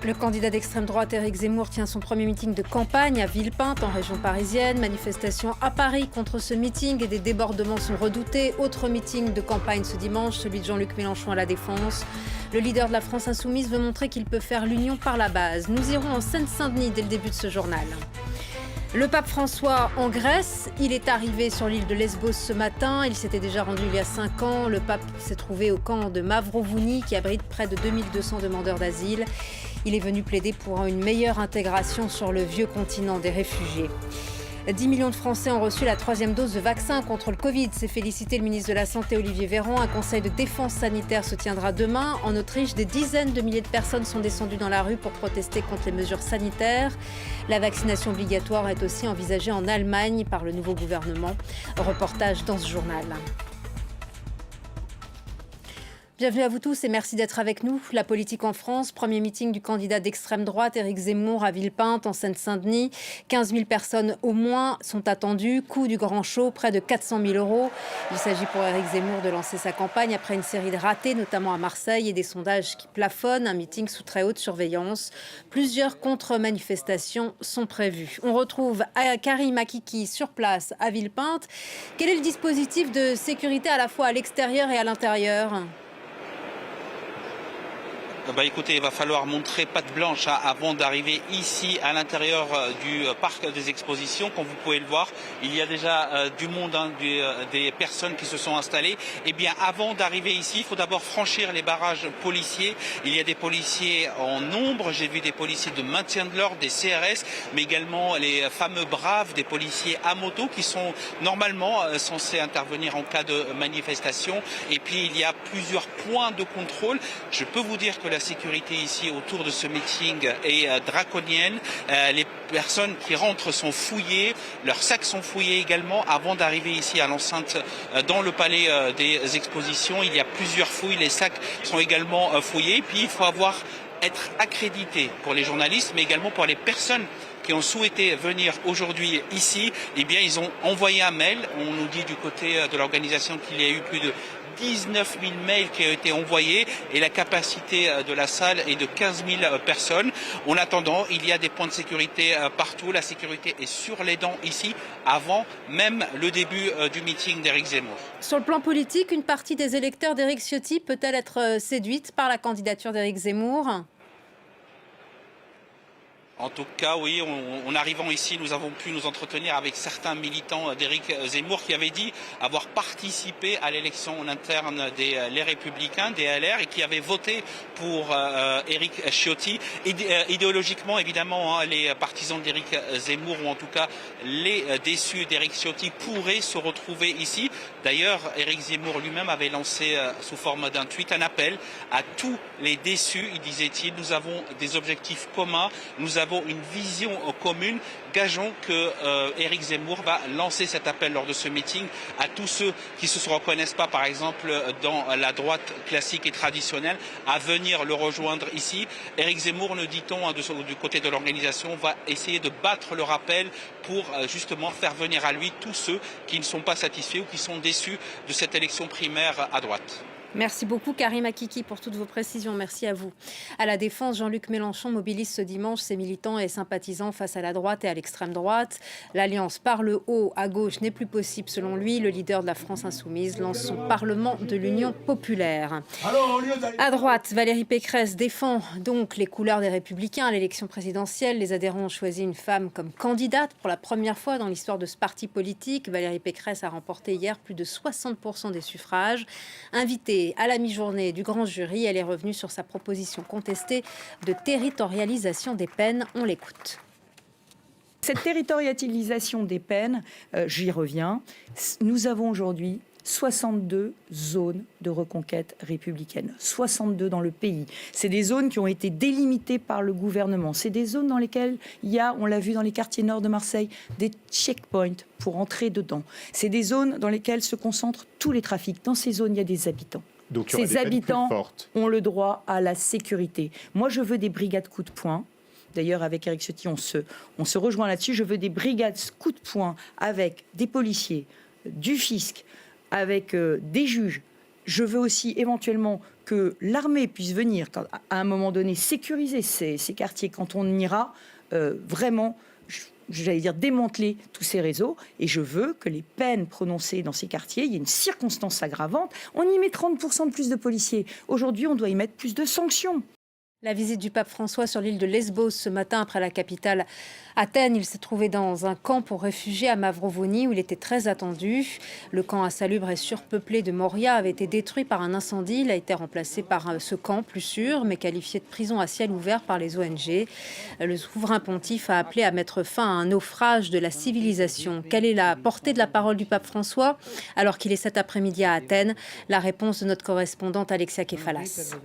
Le candidat d'extrême droite Éric Zemmour tient son premier meeting de campagne à Villepinte, en région parisienne. Manifestation à Paris contre ce meeting et des débordements sont redoutés. Autre meeting de campagne ce dimanche, celui de Jean-Luc Mélenchon à La Défense. Le leader de la France Insoumise veut montrer qu'il peut faire l'union par la base. Nous irons en Seine-Saint-Denis dès le début de ce journal. Le pape François en Grèce, il est arrivé sur l'île de Lesbos ce matin. Il s'était déjà rendu il y a 5 ans. Le pape s'est trouvé au camp de Mavrovouni qui abrite près de 2200 demandeurs d'asile. Il est venu plaider pour une meilleure intégration sur le vieux continent des réfugiés. 10 millions de Français ont reçu la 3e dose de vaccin contre le Covid. C'est félicité le ministre de la Santé Olivier Véran. Un conseil de défense sanitaire se tiendra demain. En Autriche, des dizaines de milliers de personnes sont descendues dans la rue pour protester contre les mesures sanitaires. La vaccination obligatoire est aussi envisagée en Allemagne par le nouveau gouvernement. Reportage dans ce journal. Bienvenue à vous tous et merci d'être avec nous. La politique en France, premier meeting du candidat d'extrême droite Éric Zemmour à Villepinte en Seine-Saint-Denis. 15 000 personnes au moins sont attendues. Coût du grand show, près de 400 000 €. Il s'agit pour Éric Zemmour de lancer sa campagne après une série de ratés, notamment à Marseille, et des sondages qui plafonnent. Un meeting sous très haute surveillance. Plusieurs contre-manifestations sont prévues. On retrouve Karim Akiki sur place à Villepinte. Quel est le dispositif de sécurité à la fois à l'extérieur et à l'intérieur ? Écoutez, il va falloir montrer patte blanche avant d'arriver ici à l'intérieur du parc des expositions. Comme vous pouvez le voir, il y a déjà du monde, des personnes qui se sont installées. Eh bien, avant d'arriver ici, il faut d'abord franchir les barrages policiers. Il y a des policiers en nombre. J'ai vu des policiers de maintien de l'ordre, des CRS, mais également les fameux braves, des policiers à moto qui sont normalement censés intervenir en cas de manifestation. Et puis, il y a plusieurs points de contrôle. Je peux vous dire que la sécurité ici autour de ce meeting est draconienne. Les personnes qui rentrent sont fouillées, leurs sacs sont fouillés également avant d'arriver ici à l'enceinte dans le palais des expositions. Il y a plusieurs fouilles, les sacs sont également fouillés. Puis il faut être accrédité pour les journalistes, mais également pour les personnes qui ont souhaité venir aujourd'hui ici. Eh bien, ils ont envoyé un mail. On nous dit du côté de l'organisation qu'il y a eu plus de 19 000 mails qui ont été envoyés et la capacité de la salle est de 15 000 personnes. En attendant, il y a des points de sécurité partout. La sécurité est sur les dents ici, avant même le début du meeting d'Éric Zemmour. Sur le plan politique, une partie des électeurs d'Éric Ciotti peut-elle être séduite par la candidature d'Éric Zemmour ? En tout cas, oui, en arrivant ici, nous avons pu nous entretenir avec certains militants d'Éric Zemmour qui avaient dit avoir participé à l'élection en interne Les Républicains, des LR, et qui avaient voté pour Éric Ciotti. Idéologiquement, évidemment, les partisans d'Éric Zemmour, ou en tout cas les déçus d'Éric Ciotti, pourraient se retrouver ici. D'ailleurs, Éric Zemmour lui-même avait lancé sous forme d'un tweet un appel à tous les déçus. Il disait-il, nous avons des objectifs communs, nous avons une vision commune. Gageons que Éric Zemmour va lancer cet appel lors de ce meeting à tous ceux qui ne se reconnaissent pas, par exemple, dans la droite classique et traditionnelle, à venir le rejoindre ici. Éric Zemmour, nous dit-on, du côté de l'organisation, va essayer de battre le rappel pour justement faire venir à lui tous ceux qui ne sont pas satisfaits ou qui sont déçus de cette élection primaire à droite. Merci beaucoup Karim Akiki pour toutes vos précisions. Merci à vous. À La Défense, Jean-Luc Mélenchon mobilise ce dimanche ses militants et sympathisants face à la droite et à l'extrême droite. L'alliance par le haut à gauche n'est plus possible selon lui. Le leader de la France Insoumise lance son Parlement de l'Union populaire. À droite, Valérie Pécresse défend donc les couleurs des Républicains à l'élection présidentielle. Les adhérents ont choisi une femme comme candidate pour la première fois dans l'histoire de ce parti politique. Valérie Pécresse a remporté hier plus de 60% des suffrages. Invitée à la mi-journée du grand jury, elle est revenue sur sa proposition contestée de territorialisation des peines. On l'écoute. Cette territorialisation des peines, j'y reviens, nous avons aujourd'hui 62 zones de reconquête républicaine, 62 dans le pays. C'est des zones qui ont été délimitées par le gouvernement. C'est des zones dans lesquelles il y a, on l'a vu dans les quartiers nord de Marseille, des checkpoints pour entrer dedans. C'est des zones dans lesquelles se concentrent tous les trafics. Dans ces zones, il y a des habitants. Donc, ces habitants ont le droit à la sécurité. Moi, je veux des brigades coups de poing. D'ailleurs, avec Éric Ciotti, on se rejoint là-dessus. Je veux des brigades coups de poing avec des policiers, du fisc, avec des juges Je veux aussi éventuellement que l'armée puisse venir, à un moment donné, sécuriser ces quartiers quand on ira vraiment, j'allais dire, démanteler tous ces réseaux. Et je veux que les peines prononcées dans ces quartiers, il y ait une circonstance aggravante. On y met 30% de plus de policiers. Aujourd'hui, on doit y mettre plus de sanctions. La visite du pape François sur l'île de Lesbos ce matin après la capitale Athènes. Il s'est trouvé dans un camp pour réfugiés à Mavrovouni où il était très attendu. Le camp insalubre et surpeuplé de Moria avait été détruit par un incendie. Il a été remplacé par ce camp plus sûr, mais qualifié de prison à ciel ouvert par les ONG. Le souverain pontife a appelé à mettre fin à un naufrage de la civilisation. Quelle est la portée de la parole du pape François alors qu'il est cet après-midi à Athènes? La réponse de notre correspondante Alexia Kefalas.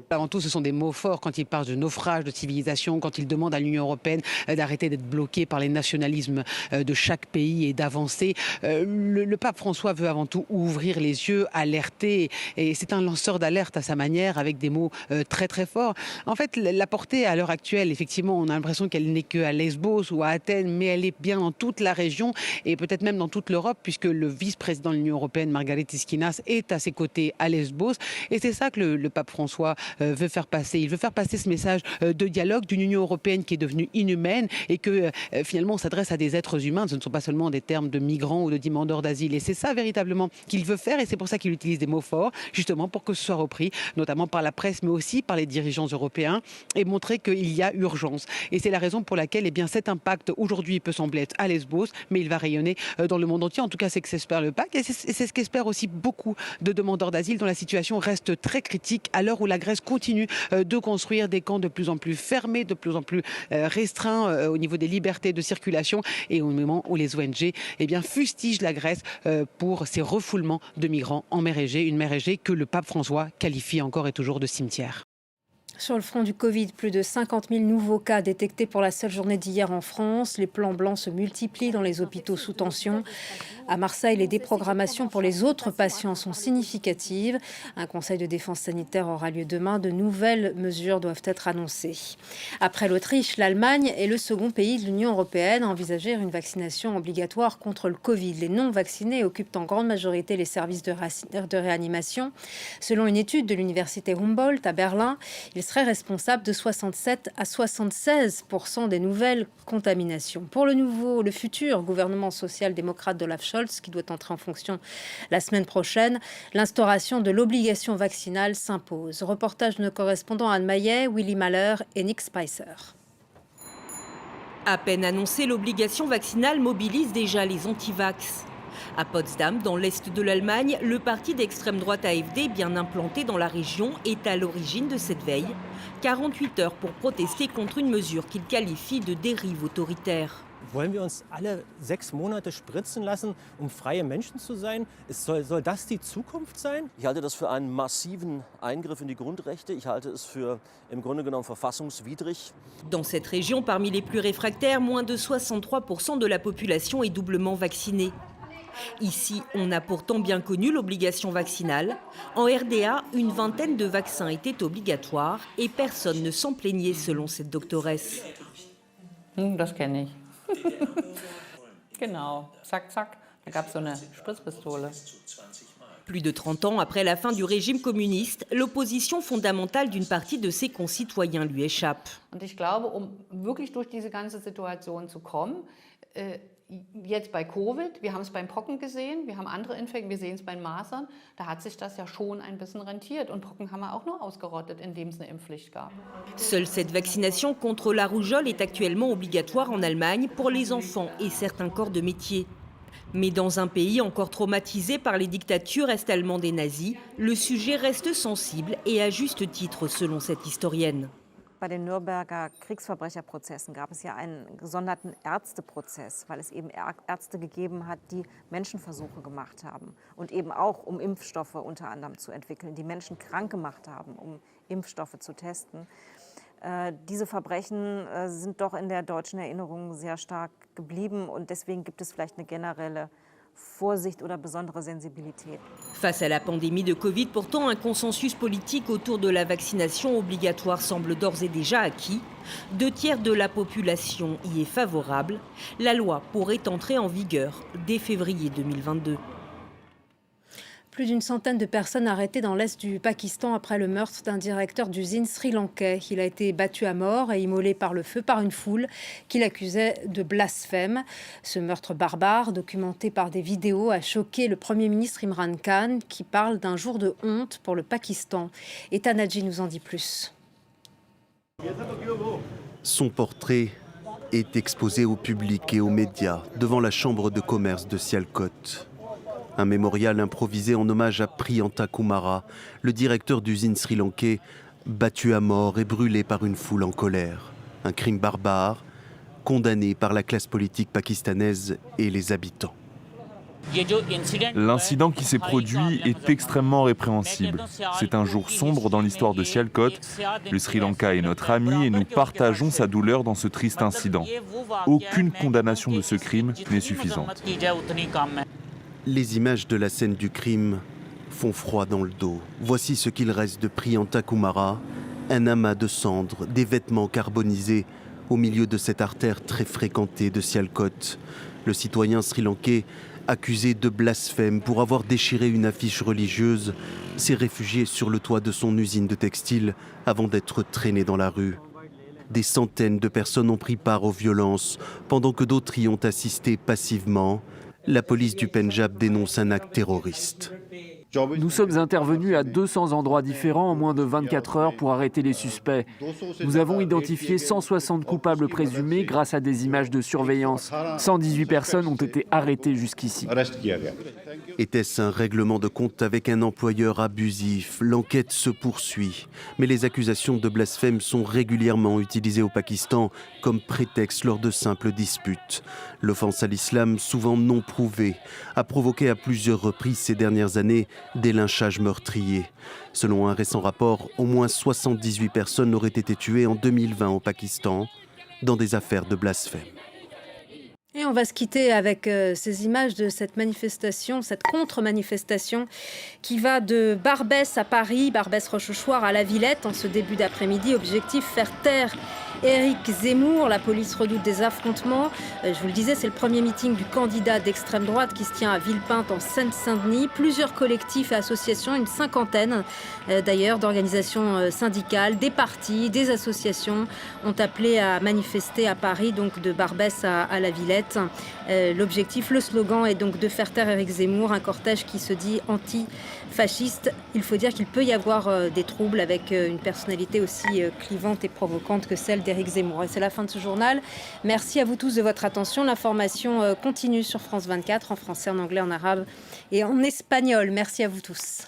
Avant tout, ce sont des mots forts quand il parle de naufrage de civilisation, quand il demande à l'Union européenne d'arrêter d'être bloquée par les nationalismes de chaque pays et d'avancer. Le pape François veut avant tout ouvrir les yeux, alerter, et c'est un lanceur d'alerte à sa manière, avec des mots très très forts. En fait, la portée à l'heure actuelle, effectivement, on a l'impression qu'elle n'est qu'à Lesbos ou à Athènes, mais elle est bien dans toute la région et peut-être même dans toute l'Europe, puisque le vice-président de l'Union européenne, Margaritis Schinas, est à ses côtés à Lesbos. Et c'est ça que le pape François veut faire passer. Il veut faire passer ce message de dialogue d'une Union européenne qui est devenue inhumaine et que finalement on s'adresse à des êtres humains. Ce ne sont pas seulement des termes de migrants ou de demandeurs d'asile. Et c'est ça véritablement qu'il veut faire, et c'est pour ça qu'il utilise des mots forts, justement pour que ce soit repris, notamment par la presse, mais aussi par les dirigeants européens, et montrer qu'il y a urgence. Et c'est la raison pour laquelle cet impact aujourd'hui peut sembler être à Lesbos, mais il va rayonner dans le monde entier. En tout cas, c'est ce qu'espère le pape, et c'est ce qu'espèrent aussi beaucoup de demandeurs d'asile dont la situation reste très critique à l'heure où la Grèce continue de construire des camps de plus en plus fermés, de plus en plus restreints au niveau des libertés de circulation, et au moment où les ONG fustigent la Grèce pour ces refoulements de migrants en mer Égée, une mer Égée que le pape François qualifie encore et toujours de cimetière. Sur le front du Covid, plus de 50 000 nouveaux cas détectés pour la seule journée d'hier en France. Les plans blancs se multiplient dans les hôpitaux sous tension. À Marseille, les déprogrammations pour les autres patients sont significatives. Un conseil de défense sanitaire aura lieu demain. De nouvelles mesures doivent être annoncées. Après l'Autriche, l'Allemagne est le second pays de l'Union européenne à envisager une vaccination obligatoire contre le Covid. Les non-vaccinés occupent en grande majorité les services de réanimation. Selon une étude de l'université Humboldt à Berlin, il serait responsable de 67 à 76% des nouvelles contaminations. Pour le futur gouvernement social-démocrate d'Olaf Scholz, qui doit entrer en fonction la semaine prochaine, l'instauration de l'obligation vaccinale s'impose. Reportage de nos correspondants Anne Maillet, Willy Mahler et Nick Spicer. À peine annoncée, l'obligation vaccinale mobilise déjà les anti-vax. À Potsdam, dans l'est de l'Allemagne, le parti d'extrême droite AfD, bien implanté dans la région, est à l'origine de cette veille. 48 heures pour protester contre une mesure qu'il qualifie de dérive autoritaire. Wollen wir uns alle 6 Monate spritzen lassen, freie Menschen zu sein? Soll das die Zukunft sein? Ich halte das für einen massiven Eingriff in die Grundrechte. Ich halte es für im Grunde genommen verfassungswidrig. Dans cette région, parmi les plus réfractaires, moins de 63% de la population est doublement vaccinée. Ici, on a pourtant bien connu l'obligation vaccinale. En RDA, une vingtaine de vaccins étaient obligatoires et personne ne s'en plaignait selon cette doctoresse. Das kenne ich. Genau, zack, zack, da gab es so eine Spritzpistole. Plus de 30 ans après la fin du régime communiste, l'opposition fondamentale d'une partie de ses concitoyens lui échappe. Und ich glaube, wirklich durch diese ganze Situation zu kommen, jetzt bei Covid, wir haben es beim Pocken gesehen, wir haben andere Infekte, wir sehen es bei Masern, da hat sich das ja schon ein bisschen rentiert. Und Pocken haben wir auch nur ausgerottet, indem es eine Impfpflicht gab. Seule cette vaccination contre la rougeole est actuellement obligatoire en Allemagne pour les enfants et certains corps de métier. Mais dans un pays encore traumatisé par les dictatures est-allemandes et nazies, le sujet reste sensible et à juste titre selon cette historienne. Bei den Nürnberger Kriegsverbrecherprozessen gab es ja einen gesonderten Ärzteprozess, weil es eben Ärzte gegeben hat, die Menschenversuche gemacht haben und eben auch um Impfstoffe unter anderem zu entwickeln, die Menschen krank gemacht haben, um Impfstoffe zu testen. Diese Verbrechen sind doch in der deutschen Erinnerung sehr stark geblieben und deswegen gibt es vielleicht eine generelle Vorsicht oder besondere Sensibilität. Face à la pandémie de Covid, pourtant, un consensus politique autour de la vaccination obligatoire semble d'ores et déjà acquis. 2 tiers de la population y est favorable. La loi pourrait entrer en vigueur dès février 2022. Plus d'une centaine de personnes arrêtées dans l'est du Pakistan après le meurtre d'un directeur d'usine sri-lankais. Il a été battu à mort et immolé par le feu par une foule qu'il accusait de blasphème. Ce meurtre barbare, documenté par des vidéos, a choqué le Premier ministre Imran Khan, qui parle d'un jour de honte pour le Pakistan. Et Tanadji nous en dit plus. Son portrait est exposé au public et aux médias devant la chambre de commerce de Sialkot. Un mémorial improvisé en hommage à Priyantha Kumara, le directeur d'usine sri-lankais, battu à mort et brûlé par une foule en colère. Un crime barbare, condamné par la classe politique pakistanaise et les habitants. L'incident qui s'est produit est extrêmement répréhensible. C'est un jour sombre dans l'histoire de Sialkot. Le Sri Lanka est notre ami et nous partageons sa douleur dans ce triste incident. Aucune condamnation de ce crime n'est suffisante. Les images de la scène du crime font froid dans le dos. Voici ce qu'il reste de Priyantha Kumara, un amas de cendres, des vêtements carbonisés au milieu de cette artère très fréquentée de Sialkot. Le citoyen sri-lankais, accusé de blasphème pour avoir déchiré une affiche religieuse, s'est réfugié sur le toit de son usine de textile avant d'être traîné dans la rue. Des centaines de personnes ont pris part aux violences, pendant que d'autres y ont assisté passivement. La police du Pendjab dénonce un acte terroriste. Nous sommes intervenus à 200 endroits différents en moins de 24 heures pour arrêter les suspects. Nous avons identifié 160 coupables présumés grâce à des images de surveillance. 118 personnes ont été arrêtées jusqu'ici. Était-ce un règlement de compte avec un employeur abusif? L'enquête se poursuit. Mais les accusations de blasphème sont régulièrement utilisées au Pakistan comme prétexte lors de simples disputes. L'offense à l'islam, souvent non prouvée, a provoqué à plusieurs reprises ces dernières années des lynchages meurtriers. Selon un récent rapport, au moins 78 personnes auraient été tuées en 2020 au Pakistan dans des affaires de blasphème. Et on va se quitter avec ces images de cette manifestation, cette contre-manifestation qui va de Barbès à Paris, Barbès-Rochechouart à La Villette en ce début d'après-midi. Objectif, faire taire Éric Zemmour. La police redoute des affrontements. Je vous le disais, c'est le premier meeting du candidat d'extrême droite qui se tient à Villepinte en Seine-Saint-Denis. Plusieurs collectifs et associations, une cinquantaine d'ailleurs d'organisations syndicales, des partis, des associations ont appelé à manifester à Paris, donc de Barbès à La Villette. L'objectif, le slogan est donc de faire taire Éric Zemmour, un cortège qui se dit anti-fasciste. Il faut dire qu'il peut y avoir des troubles avec une personnalité aussi clivante et provocante que celle d'Éric Zemmour. Et c'est la fin de ce journal. Merci à vous tous de votre attention. L'information continue sur France 24, en français, en anglais, en arabe et en espagnol. Merci à vous tous.